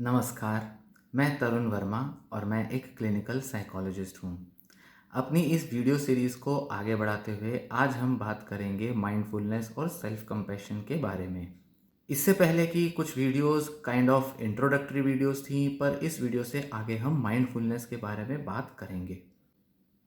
नमस्कार, मैं तरुण वर्मा और मैं एक क्लिनिकल साइकोलॉजिस्ट हूँ। अपनी इस वीडियो सीरीज़ को आगे बढ़ाते हुए आज हम बात करेंगे माइंडफुलनेस और सेल्फ कंपैशन के बारे में। इससे पहले की कुछ videos kind of introductory videos थी, पर इस वीडियो से आगे हम माइंडफुलनेस के बारे में बात करेंगे।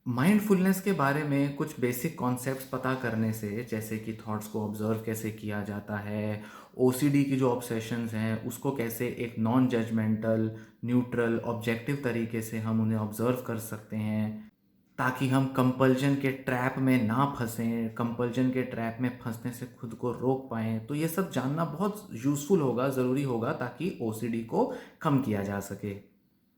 माइंडफुलनेस के बारे में कुछ बेसिक कॉन्सेप्ट्स पता करने से, जैसे कि थॉट्स को ऑब्जर्व कैसे किया जाता है, ओसीडी की जो ऑब्सेशंस हैं उसको कैसे एक नॉन जजमेंटल, न्यूट्रल, ऑब्जेक्टिव तरीके से हम उन्हें ऑब्जर्व कर सकते हैं, ताकि हम कंपल्जन के ट्रैप में ना फंसें, कंपल्जन के ट्रैप में फंसने से खुद को रोक पाएँ। तो ये सब जानना बहुत यूज़फुल होगा, ज़रूरी होगा, ताकि ओसीडी को कम किया जा सके।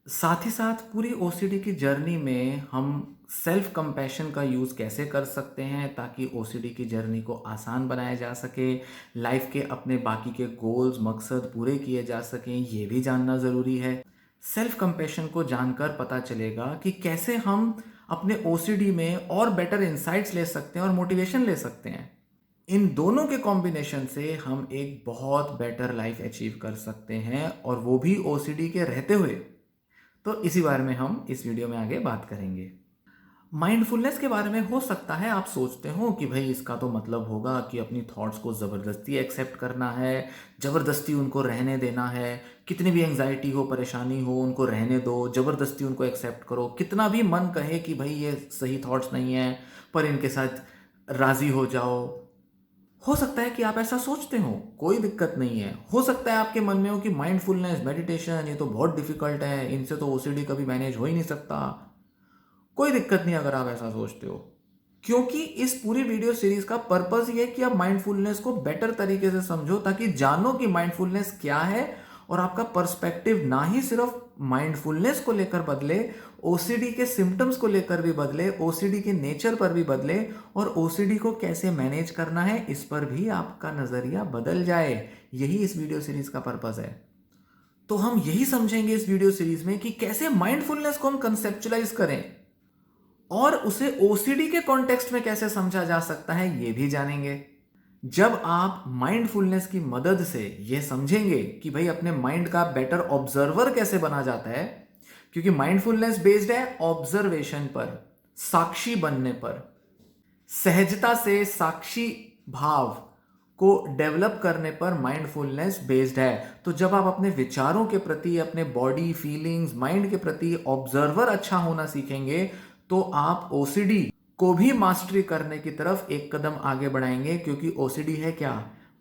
साथ ही साथ पूरी ओसीडी की जर्नी में हम सेल्फ कंपैशन का यूज़ कैसे कर सकते हैं ताकि ओसीडी की जर्नी को आसान बनाया जा सके, लाइफ के अपने बाकी के गोल्स मकसद पूरे किए जा सकें, ये भी जानना ज़रूरी है। सेल्फ कंपैशन को जानकर पता चलेगा कि कैसे हम अपने ओसीडी में और बेटर इंसाइट्स ले सकते हैं और मोटिवेशन ले सकते हैं। इन दोनों के कॉम्बिनेशन से हम एक बहुत बेटर लाइफ अचीव कर सकते हैं, और वो भी ओसीडी के रहते हुए। तो इसी बारे में हम इस वीडियो में आगे बात करेंगे। माइंडफुलनेस के बारे में हो सकता है आप सोचते हो कि भाई इसका तो मतलब होगा कि अपनी थॉट्स को ज़बरदस्ती एक्सेप्ट करना है, ज़बरदस्ती उनको रहने देना है, कितनी भी एंग्जाइटी हो, परेशानी हो, उनको रहने दो, ज़बरदस्ती उनको एक्सेप्ट करो, कितना भी मन कहे कि भाई ये सही थॉट्स नहीं है पर इनके साथ राज़ी हो जाओ। हो सकता है कि आप ऐसा सोचते हो, कोई दिक्कत नहीं है। हो सकता है आपके मन में हो कि माइंडफुलनेस, मेडिटेशन ये तो बहुत डिफिकल्ट है, इनसे तो ओसीडी कभी मैनेज हो ही नहीं सकता। कोई दिक्कत नहीं अगर आप ऐसा सोचते हो, क्योंकि इस पूरी वीडियो सीरीज का पर्पस ये है कि आप माइंडफुलनेस को बेटर तरीके से समझो, ताकि जानो कि माइंडफुलनेस क्या है और आपका पर्सपेक्टिव ना ही सिर्फ माइंडफुलनेस को लेकर बदले, ओसीडी के सिम्टम्स को लेकर भी बदले, ओसीडी के नेचर पर भी बदले, और ओसीडी को कैसे मैनेज करना है इस पर भी आपका नजरिया बदल जाए। यही इस वीडियो सीरीज का पर्पस है। तो हम यही समझेंगे इस वीडियो सीरीज में कि कैसे माइंडफुलनेस को हम कंसेप्चुलाइज करें, और उसे ओसीडी के कॉन्टेक्स्ट में कैसे समझा जा सकता है ये भी जानेंगे। जब आप माइंडफुलनेस की मदद से यह समझेंगे कि भाई अपने माइंड का बेटर ऑब्जर्वर कैसे बना जाता है, क्योंकि माइंडफुलनेस बेस्ड है ऑब्जर्वेशन पर, साक्षी बनने पर, सहजता से साक्षी भाव को डेवलप करने पर माइंडफुलनेस बेस्ड है। तो जब आप अपने विचारों के प्रति, अपने बॉडी फीलिंग्स, माइंड के प्रति ऑब्जर्वर अच्छा होना सीखेंगे, तो आप ओसीडी को भी मास्टरी करने की तरफ एक कदम आगे बढ़ाएंगे। क्योंकि ओसीडी है क्या,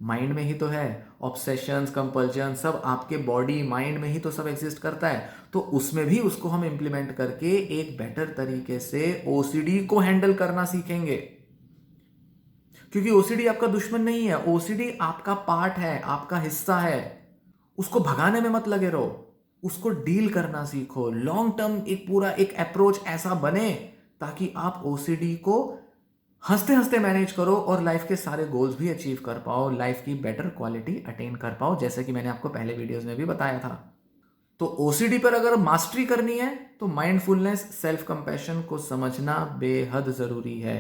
माइंड में ही तो है। ऑब्सेशंस, कंपल्जन सब आपके बॉडी माइंड में ही तो सब एग्जिस्ट करता है। तो उसमें भी उसको हम इंप्लीमेंट करके एक बेटर तरीके से ओसीडी को हैंडल करना सीखेंगे। क्योंकि ओसीडी आपका दुश्मन नहीं है, ओसीडी आपका पार्ट है, आपका हिस्सा है। उसको भगाने में मत लगे रहो, उसको डील करना सीखो। लॉन्ग टर्म एक पूरा एक अप्रोच ऐसा बने ताकि आप ओसीडी को हंसते हंसते मैनेज करो और लाइफ के सारे गोल्स भी अचीव कर पाओ, लाइफ की बेटर क्वालिटी अटेन कर पाओ, जैसे कि मैंने आपको पहले वीडियोस में भी बताया था। तो ओसीडी पर अगर मास्टरी करनी है तो माइंडफुलनेस, सेल्फ कंपैशन को समझना बेहद जरूरी है।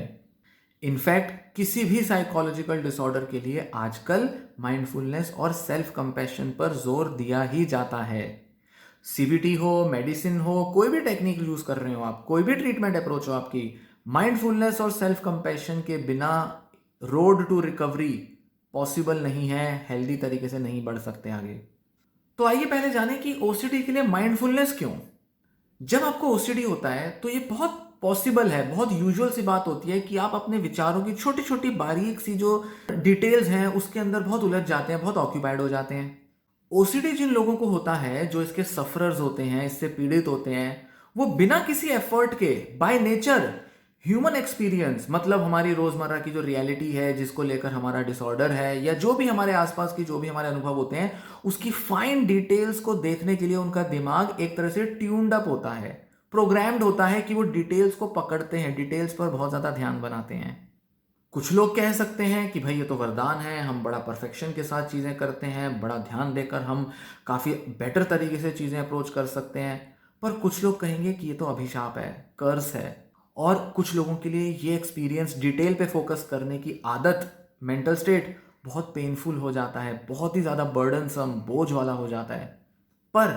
इनफैक्ट किसी भी साइकोलॉजिकल डिसऑर्डर के लिए आजकल माइंडफुलनेस और सेल्फ कंपैशन पर जोर दिया ही जाता है। सीबीटी हो, मेडिसिन हो, कोई भी टेक्निक यूज कर रहे हो आप, कोई भी ट्रीटमेंट अप्रोच हो आपकी, माइंडफुलनेस और सेल्फ कंपैशन के बिना रोड टू रिकवरी पॉसिबल नहीं है, हेल्दी तरीके से नहीं बढ़ सकते आगे। तो आइए पहले जानें कि ओसीडी के लिए माइंडफुलनेस क्यों। जब आपको ओसीडी होता है तो ये बहुत पॉसिबल है, बहुत यूजुअल सी बात होती है कि आप अपने विचारों की छोटी छोटी बारीक सी जो डिटेल्स हैं उसके अंदर बहुत उलझ जाते हैं, बहुत ऑक्यूपाइड हो जाते हैं। ओसीडी जिन लोगों को होता है, जो इसके सफरर्स होते हैं, इससे पीड़ित होते हैं, वो बिना किसी एफर्ट के बाय नेचर ह्यूमन एक्सपीरियंस, मतलब हमारी रोजमर्रा की जो रियलिटी है जिसको लेकर हमारा डिसऑर्डर है, या जो भी हमारे आसपास की जो भी हमारे अनुभव होते हैं, उसकी फाइन डिटेल्स को देखने के लिए उनका दिमाग एक तरह से ट्यून्ड अप होता है, प्रोग्राम्ड होता है कि वो डिटेल्स को पकड़ते हैं, डिटेल्स पर बहुत ज्यादा ध्यान बनाते हैं। कुछ लोग कह सकते हैं कि भाई ये तो वरदान है, हम बड़ा परफेक्शन के साथ चीज़ें करते हैं, बड़ा ध्यान देकर हम काफ़ी बेटर तरीके से चीज़ें अप्रोच कर सकते हैं। पर कुछ लोग कहेंगे कि ये तो अभिशाप है, कर्स है। और कुछ लोगों के लिए ये एक्सपीरियंस, डिटेल पे फोकस करने की आदत, मेंटल स्टेट बहुत पेनफुल हो जाता है, बहुत ही ज़्यादा बर्डनसम, बोझ वाला हो जाता है। पर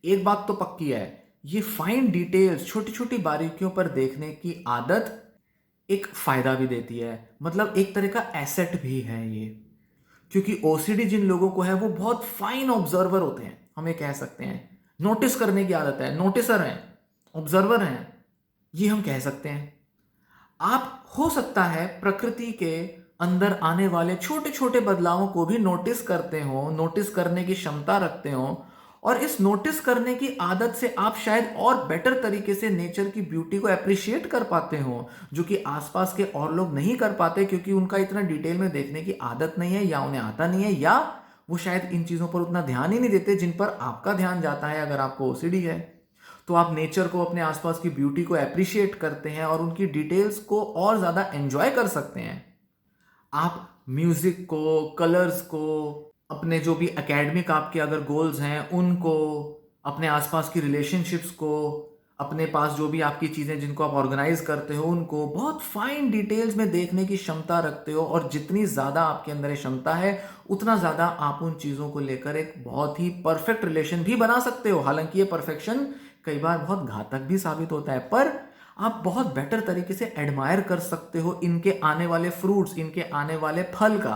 एक बात तो पक्की है, ये फाइन डिटेल्स, छोटी छोटी बारीकियों पर देखने की आदत एक फायदा भी देती है, मतलब एक तरह का एसेट भी है ये। क्योंकि ओसीडी जिन लोगों को है वो बहुत फाइन ऑब्जर्वर होते हैं, हम ये कह सकते हैं। नोटिस करने की आदत है, नोटिसर हैं, ऑब्जर्वर हैं, ये हम कह सकते हैं। आप हो सकता है प्रकृति के अंदर आने वाले छोटे छोटे बदलावों को भी नोटिस करते हो, नोटिस करने की क्षमता रखते हो, और इस नोटिस करने की आदत से आप शायद और बेटर तरीके से नेचर की ब्यूटी को अप्रिशिएट कर पाते हो, जो कि आसपास के और लोग नहीं कर पाते, क्योंकि उनका इतना डिटेल में देखने की आदत नहीं है, या उन्हें आता नहीं है, या वो शायद इन चीज़ों पर उतना ध्यान ही नहीं देते जिन पर आपका ध्यान जाता है। अगर आपको ओसीडी है तो आप नेचर को, अपने आसपास की ब्यूटी को अप्रिशिएट करते हैं और उनकी डिटेल्स को और ज़्यादा एंजॉय कर सकते हैं। आप म्यूजिक को, कलर्स को, अपने जो भी एकेडमिक आपके अगर गोल्स हैं उनको, अपने आसपास की रिलेशनशिप्स को, अपने पास जो भी आपकी चीज़ें जिनको आप ऑर्गेनाइज करते हो उनको बहुत फाइन डिटेल्स में देखने की क्षमता रखते हो। और जितनी ज़्यादा आपके अंदर ये क्षमता है, उतना ज़्यादा आप उन चीज़ों को लेकर एक बहुत ही परफेक्ट रिलेशन भी बना सकते हो। हालांकि ये परफेक्शन कई बार बहुत घातक भी साबित होता है, पर आप बहुत बेटर तरीके से एडमायर कर सकते हो इनके आने वाले फ्रूट्स, इनके आने वाले फल का।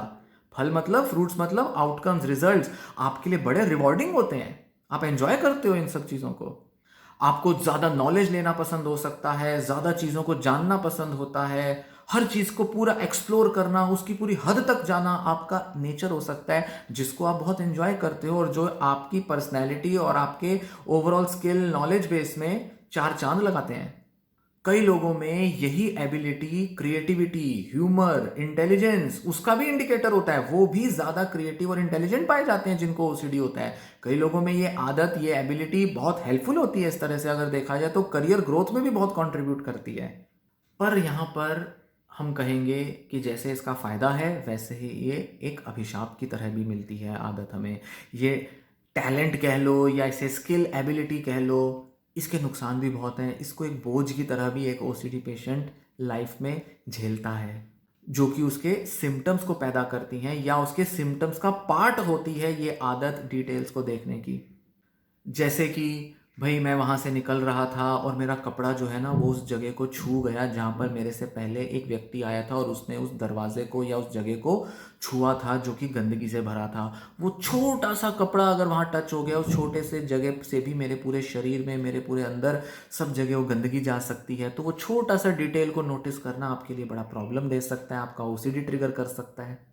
फल मतलब, फ्रूट्स मतलब आउटकम्स, रिजल्ट्स आपके लिए बड़े रिवॉर्डिंग होते हैं। आप एंजॉय करते हो इन सब चीज़ों को। आपको ज़्यादा नॉलेज लेना पसंद हो सकता है, ज़्यादा चीज़ों को जानना पसंद होता है, हर चीज़ को पूरा एक्सप्लोर करना, उसकी पूरी हद तक जाना आपका नेचर हो सकता है, जिसको आप बहुत एंजॉय करते हो और जो आपकी पर्सनैलिटी और आपके ओवरऑल स्किल, नॉलेज बेस में चार चांद लगाते हैं। कई लोगों में यही एबिलिटी, क्रिएटिविटी, ह्यूमर, इंटेलिजेंस, उसका भी इंडिकेटर होता है। वो भी ज्यादा क्रिएटिव और इंटेलिजेंट पाए जाते हैं जिनको ओसीडी होता है। कई लोगों में ये आदत, ये एबिलिटी बहुत हेल्पफुल होती है। इस तरह से अगर देखा जाए तो करियर ग्रोथ में भी बहुत कंट्रीब्यूट करती है। पर यहाँ पर हम कहेंगे कि जैसे इसका फायदा है, वैसे ही ये एक अभिशाप की तरह भी मिलती है आदत हमें। ये टैलेंट कह लो या इसे स्किल, एबिलिटी कह लो, इसके नुकसान भी बहुत हैं। इसको एक बोझ की तरह भी एक ओसीडी पेशेंट लाइफ में झेलता है, जो कि उसके सिम्टम्स को पैदा करती हैं या उसके सिम्टम्स का पार्ट होती है ये आदत डिटेल्स को देखने की। जैसे कि भाई मैं वहाँ से निकल रहा था और मेरा कपड़ा जो है ना वो उस जगह को छू गया जहाँ पर मेरे से पहले एक व्यक्ति आया था, और उसने उस दरवाजे को या उस जगह को छुआ था जो कि गंदगी से भरा था। वो छोटा सा कपड़ा अगर वहाँ टच हो गया, उस छोटे से जगह से भी मेरे पूरे शरीर में, मेरे पूरे अंदर सब जगह वो गंदगी जा सकती है। तो वो छोटा सा डिटेल को नोटिस करना आपके लिए बड़ा प्रॉब्लम दे सकता है, आपका ओसीडी ट्रिगर कर सकता है।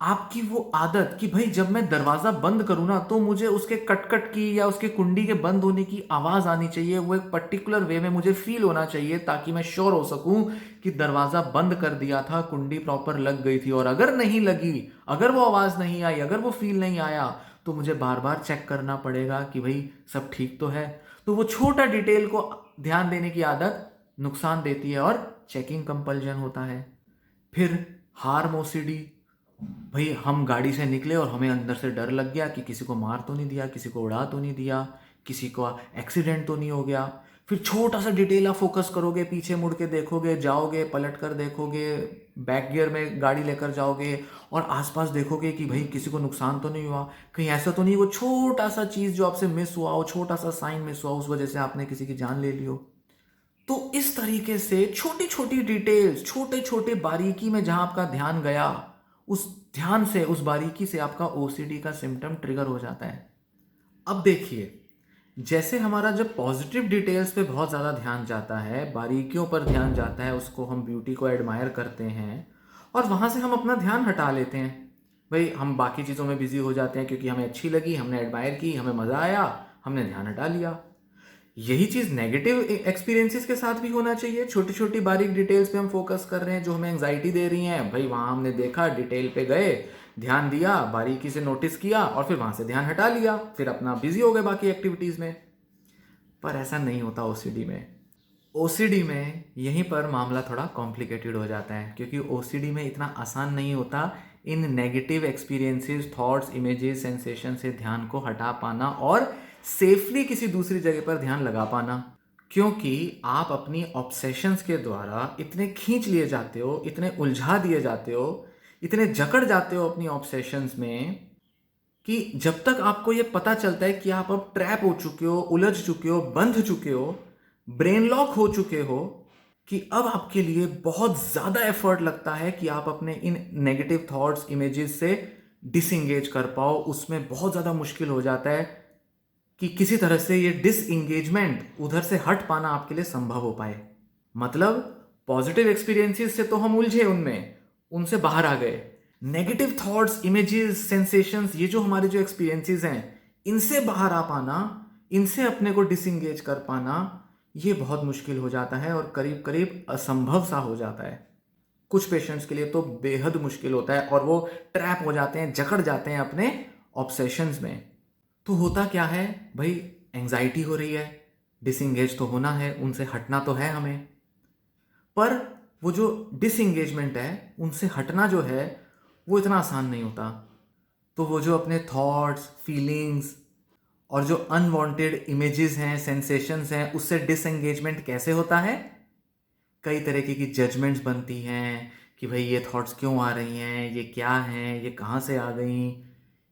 आपकी वो आदत कि भाई जब मैं दरवाजा बंद करूं ना तो मुझे उसके कटकट की या उसके कुंडी के बंद होने की आवाज आनी चाहिए, वो एक पर्टिकुलर वे में मुझे फील होना चाहिए, ताकि मैं श्योर हो सकूं कि दरवाजा बंद कर दिया था, कुंडी प्रॉपर लग गई थी। और अगर नहीं लगी, अगर वो आवाज नहीं आई, अगर वो फील नहीं आया, तो मुझे बार बार चेक करना पड़ेगा कि भाई सब ठीक तो है। तो वो छोटा डिटेल को ध्यान देने की आदत नुकसान देती है और चेकिंग कंपल्जन होता है। फिर हार्म ओसीडी, भाई हम गाड़ी से निकले और हमें अंदर से डर लग गया कि किसी को मार तो नहीं दिया, किसी को उड़ा तो नहीं दिया, किसी को एक्सीडेंट तो नहीं हो गया। फिर छोटा सा डिटेल आप फोकस करोगे, पीछे मुड़ के देखोगे, जाओगे, पलट कर देखोगे, बैक गियर में गाड़ी लेकर जाओगे और आसपास देखोगे कि भाई किसी को नुकसान तो नहीं हुआ, कहीं ऐसा तो नहीं वो छोटा सा चीज़ जो आपसे मिस हुआ हो, छोटा सा साइन मिस हुआ, उस वजह से आपने किसी की जान ले ली हो। तो इस तरीके से छोटी छोटी डिटेल्स, छोटे छोटे बारीकी में जहां आपका ध्यान गया, उस ध्यान से, उस बारीकी से आपका ओसीडी का सिम्टम ट्रिगर हो जाता है। अब देखिए, जैसे हमारा जब पॉजिटिव डिटेल्स पे बहुत ज़्यादा ध्यान जाता है, बारीकियों पर ध्यान जाता है, उसको हम ब्यूटी को एडमायर करते हैं और वहाँ से हम अपना ध्यान हटा लेते हैं। भाई हम बाकी चीज़ों में बिजी हो जाते हैं क्योंकि हमें अच्छी लगी, हमने एडमायर की, हमें मज़ा आया, हमने ध्यान हटा लिया। यही चीज नेगेटिव एक्सपीरियंसेस के साथ भी होना चाहिए। छोटी छोटी बारीक डिटेल्स पे हम फोकस कर रहे हैं जो हमें एंजाइटी दे रही हैं, भाई वहां हमने देखा, डिटेल पे गए, ध्यान दिया, बारीकी से नोटिस किया और फिर वहां से ध्यान हटा लिया, फिर अपना बिजी हो गए बाकी एक्टिविटीज में। पर ऐसा नहीं होता ओसीडी में। ओसीडी में यहीं पर मामला थोड़ा कॉम्प्लिकेटेड हो जाता है, क्योंकि ओसीडी में इतना आसान नहीं होता इन negative experiences, thoughts, images, sensation से ध्यान को हटा पाना और सेफली किसी दूसरी जगह पर ध्यान लगा पाना। क्योंकि आप अपनी ऑब्सेशंस के द्वारा इतने खींच लिए जाते हो, इतने उलझा दिए जाते हो, इतने जकड़ जाते हो अपनी ऑब्सेशंस में कि जब तक आपको ये पता चलता है कि आप अब ट्रैप हो चुके हो, उलझ चुके हो, बंध चुके हो, ब्रेन लॉक हो चुके हो, कि अब आपके लिए बहुत ज़्यादा एफर्ट लगता है कि आप अपने इन नेगेटिव थॉट्स, इमेजेस से डिसएंगेज कर पाओ, उसमें बहुत ज़्यादा मुश्किल हो जाता है कि किसी तरह से ये डिसएंगेजमेंट, उधर से हट पाना आपके लिए संभव हो पाए। मतलब पॉजिटिव एक्सपीरियंसेस से तो हम उलझे उनमें, उनसे बाहर आ गए। नेगेटिव थॉट्स, इमेजेस, सेंसेशंस, ये जो हमारे जो एक्सपीरियंसेस हैं, इनसे बाहर आ पाना, इनसे अपने को डिसएंगेज कर पाना, ये बहुत मुश्किल हो जाता है और करीब करीब असंभव सा हो जाता है। कुछ पेशेंट्स के लिए तो बेहद मुश्किल होता है और वो ट्रैप हो जाते हैं, जकड़ जाते हैं अपने ऑब्सेशंस में। तो होता क्या है भाई, एंजाइटी हो रही है, डिसएंगेज तो होना है, उनसे हटना तो है हमें, पर वो जो डिसएंगेजमेंट है, उनसे हटना जो है, वो इतना आसान नहीं होता। तो वो जो अपने थॉट्स, फीलिंग्स और जो अनवांटेड इमेजेस हैं, सेंसेशंस हैं, उससे डिसएंगेजमेंट कैसे होता है? कई तरीके की जजमेंट्स बनती हैं कि भाई ये थॉट्स क्यों आ रही हैं, ये क्या हैं, ये कहाँ से आ गई,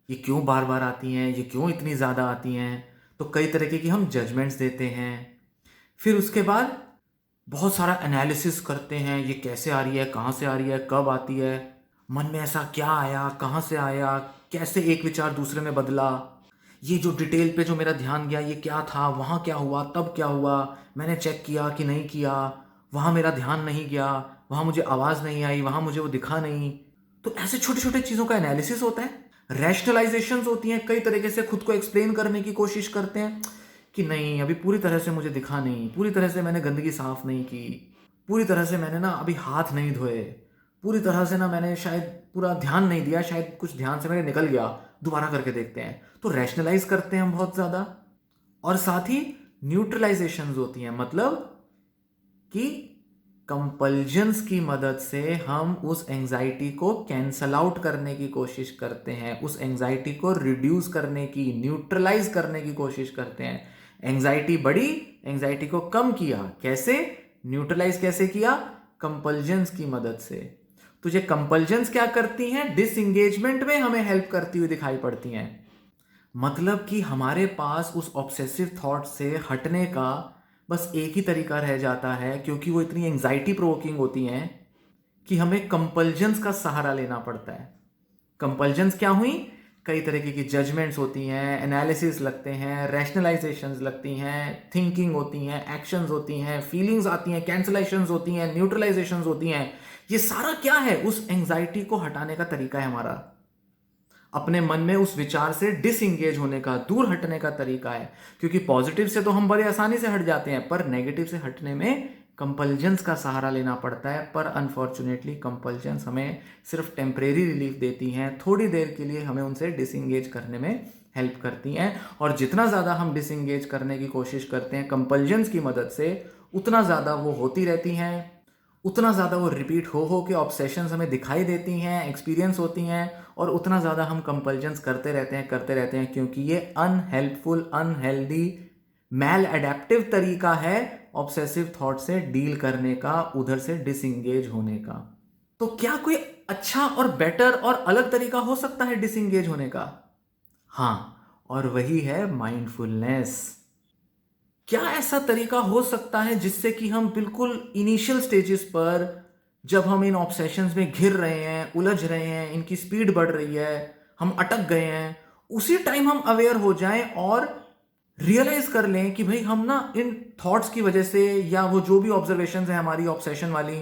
ये क्यों बार बार आती हैं, ये क्यों इतनी ज़्यादा आती हैं। तो कई तरीके की हम जजमेंट्स देते हैं। फिर उसके बाद बहुत सारा एनालिसिस करते हैं, ये कैसे आ रही है, कहाँ से आ रही है, कब आती है, मन में ऐसा क्या आया, कहाँ से आया, कैसे एक विचार दूसरे में बदला, ये जो डिटेल पे जो मेरा ध्यान गया, ये क्या था, वहाँ क्या हुआ, तब क्या हुआ, मैंने चेक किया कि नहीं किया, वहाँ मेरा ध्यान नहीं गया, वहाँ मुझे आवाज़ नहीं आई, वहाँ मुझे वो दिखा नहीं। तो ऐसे छोटे छोटे चीज़ों का एनालिसिस होता है। रैशनलाइजेशंस होती हैं, कई तरीके से खुद को एक्सप्लेन करने की कोशिश करते हैं कि नहीं, अभी पूरी तरह से मुझे दिखा नहीं, पूरी तरह से मैंने गंदगी साफ नहीं की, पूरी तरह से मैंने ना अभी हाथ नहीं धोए, पूरी तरह से ना मैंने शायद पूरा ध्यान नहीं दिया, शायद कुछ ध्यान से मेरे निकल गया, दोबारा करके देखते हैं। तो रैशनलाइज करते हैं हम बहुत ज़्यादा। और साथ ही न्यूट्रलाइजेशंस होती हैं, मतलब कि कंपल्जन्स की मदद से हम उस एंजाइटी को कैंसल आउट करने की कोशिश करते हैं, उस एंजाइटी को रिड्यूस करने की, न्यूट्रलाइज करने की कोशिश करते हैं। एंजाइटी बढ़ी, एंजाइटी को कम किया, कैसे? न्यूट्रलाइज कैसे किया? कंपल्जन्स की मदद से। तो ये कंपल्जन्स क्या करती हैं? डिसएंगेजमेंट में हमें हेल्प करती हुई दिखाई पड़ती हैं। मतलब कि हमारे पास उस ऑब्सेसिव थॉट से हटने का बस एक ही तरीका रह जाता है, क्योंकि वो इतनी एंजाइटी प्रोवोकिंग होती हैं कि हमें कंपल्जन्स का सहारा लेना पड़ता है। कंपल्जन्स क्या हुई? कई तरीके की जजमेंट्स होती हैं, एनालिसिस लगते हैं, रैशनलाइजेशंस लगती हैं, थिंकिंग होती हैं, एक्शंस होती हैं, फीलिंग्स आती हैं, कैंसलेशंस होती हैं, न्यूट्रलाइजेशंस होती हैं। ये सारा क्या है? उस एंजाइटी को हटाने का तरीका है हमारा, अपने मन में उस विचार से डिसएंगेज होने का, दूर हटने का तरीका है। क्योंकि पॉजिटिव से तो हम बड़े आसानी से हट जाते हैं, पर नेगेटिव से हटने में कंपल्जन्स का सहारा लेना पड़ता है। पर अनफॉर्चुनेटली कंपल्जन्स हमें सिर्फ टेम्परेरी रिलीफ देती हैं, थोड़ी देर के लिए हमें उनसे डिसएंगेज करने में हेल्प करती हैं। और जितना ज़्यादा हम डिसएंगेज करने की कोशिश करते हैं कंपल्जन्स की मदद से, उतना ज़्यादा वो होती रहती हैं, उतना ज़्यादा वो रिपीट हो के ऑब्सेशंस हमें दिखाई देती हैं, एक्सपीरियंस होती हैं, और उतना ज़्यादा हम कंपल्जन्स करते रहते हैं, क्योंकि ये अनहेल्पफुल, अनहेल्दी, मैल एडेप्टिव तरीका है ऑब्सेसिव थॉट से डील करने का, उधर से डिसएंगेज होने का। तो क्या कोई अच्छा और बेटर और अलग तरीका हो सकता है डिसएंगेज होने का? हाँ, और वही है माइंडफुलनेस। क्या ऐसा तरीका हो सकता है जिससे कि हम बिल्कुल इनिशियल स्टेजेस पर, जब हम इन ऑब्सेशंस में घिर रहे हैं, उलझ रहे हैं, इनकी स्पीड बढ़ रही है, हम अटक गए हैं, उसी टाइम हम अवेयर हो जाएं और रियलाइज कर लें कि भाई हम ना इन थॉट्स की वजह से, या वो जो भी ऑब्जर्वेशंस हैं हमारी ऑब्सेशन वाली,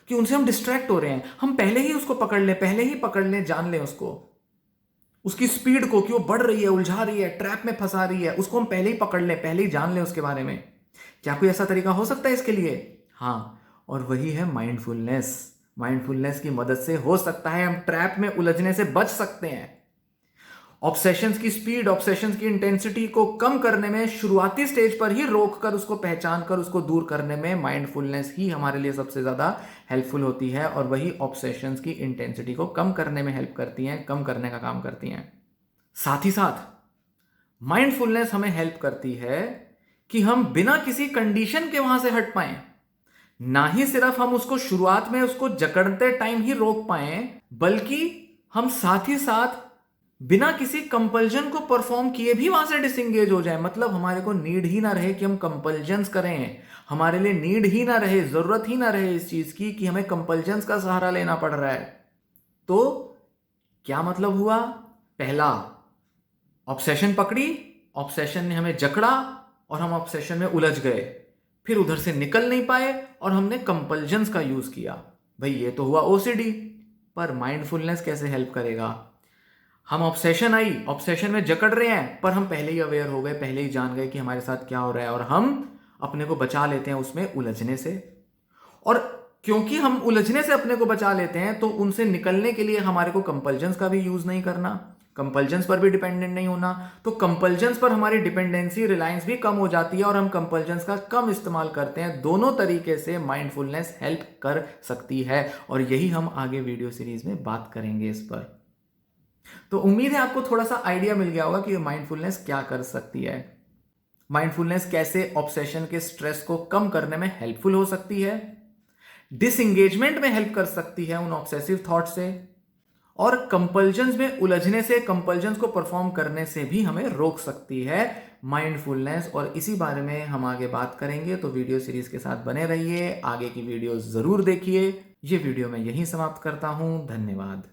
कि उनसे हम डिस्ट्रैक्ट हो रहे हैं। हम पहले ही उसको पकड़ लें, पहले ही पकड़ लें, जान लें उसको, उसकी स्पीड को कि वो बढ़ रही है, उलझा रही है, ट्रैप में फंसा रही है, उसको हम पहले ही पकड़ लें, पहले ही जान लें उसके बारे में। क्या कोई ऐसा तरीका हो सकता है इसके लिए? हाँ, और वही है माइंडफुलनेस। माइंडफुलनेस की मदद से हो सकता है हम ट्रैप में उलझने से बच सकते हैं। ऑब्सेशंस की स्पीड, ऑब्सेशंस की इंटेंसिटी को कम करने में, शुरुआती स्टेज पर ही रोक कर, उसको पहचान कर, उसको दूर करने में माइंडफुलनेस ही हमारे लिए सबसे ज़्यादा हेल्पफुल होती है, और वही ऑब्सेशंस की इंटेंसिटी को कम करने में हेल्प करती हैं, कम करने का काम करती हैं। साथ ही साथ माइंडफुलनेस हमें हेल्प करती है कि हम बिना किसी कंडीशन के वहां से हट पाएं। ना ही सिर्फ हम उसको शुरुआत में उसको जकड़ते टाइम ही रोक पाएं, बल्कि हम साथ ही साथ बिना किसी कंपल्जन को परफॉर्म किए भी वहां से डिसंगेज हो जाए, मतलब हमारे को नीड ही ना रहे कि हम कंपल्जन्स करें, हमारे लिए नीड ही ना रहे, जरूरत ही ना रहे इस चीज की कि हमें कंपल्जन्स का सहारा लेना पड़ रहा है। तो क्या मतलब हुआ? पहला, ऑब्सेशन पकड़ी, ऑब्सेशन ने हमें जकड़ा और हम ऑब्सेशन में उलझ गए, फिर उधर से निकल नहीं पाए और हमने कंपल्जन्स का यूज किया। भाई ये तो हुआ ओसीडी। पर माइंडफुलनेस कैसे हेल्प करेगा? हम ऑब्सेशन आई, ऑब्सेशन में जकड़ रहे हैं, पर हम पहले ही अवेयर हो गए, पहले ही जान गए कि हमारे साथ क्या हो रहा है, और हम अपने को बचा लेते हैं उसमें उलझने से। और क्योंकि हम उलझने से अपने को बचा लेते हैं, तो उनसे निकलने के लिए हमारे को कंपल्जन्स का भी यूज नहीं करना, कंपल्जन्स पर भी डिपेंडेंट नहीं होना। तो कंपल्जन्स पर हमारी डिपेंडेंसी, रिलायंस भी कम हो जाती है और हम कंपल्जन्स का कम इस्तेमाल करते हैं। दोनों तरीके से माइंडफुलनेस हेल्प कर सकती है, और यही हम आगे वीडियो सीरीज में बात करेंगे इस पर। तो उम्मीद है आपको थोड़ा सा आइडिया मिल गया होगा कि माइंडफुलनेस क्या कर सकती है, माइंडफुलनेस कैसे ऑब्सेशन के स्ट्रेस को कम करने में हेल्पफुल हो सकती है, डिसएंगेजमेंट में हेल्प कर सकती है उन ऑब्सेसिव थॉट से, और कंपल्जन्स में उलझने से, कंपल्जन्स को परफॉर्म करने से भी हमें रोक सकती है माइंडफुलनेस। और इसी बारे में हम आगे बात करेंगे, तो वीडियो सीरीज के साथ बने रहिए, आगे की वीडियो जरूर देखिए। ये वीडियो मैं यहीं समाप्त करता हूं, धन्यवाद।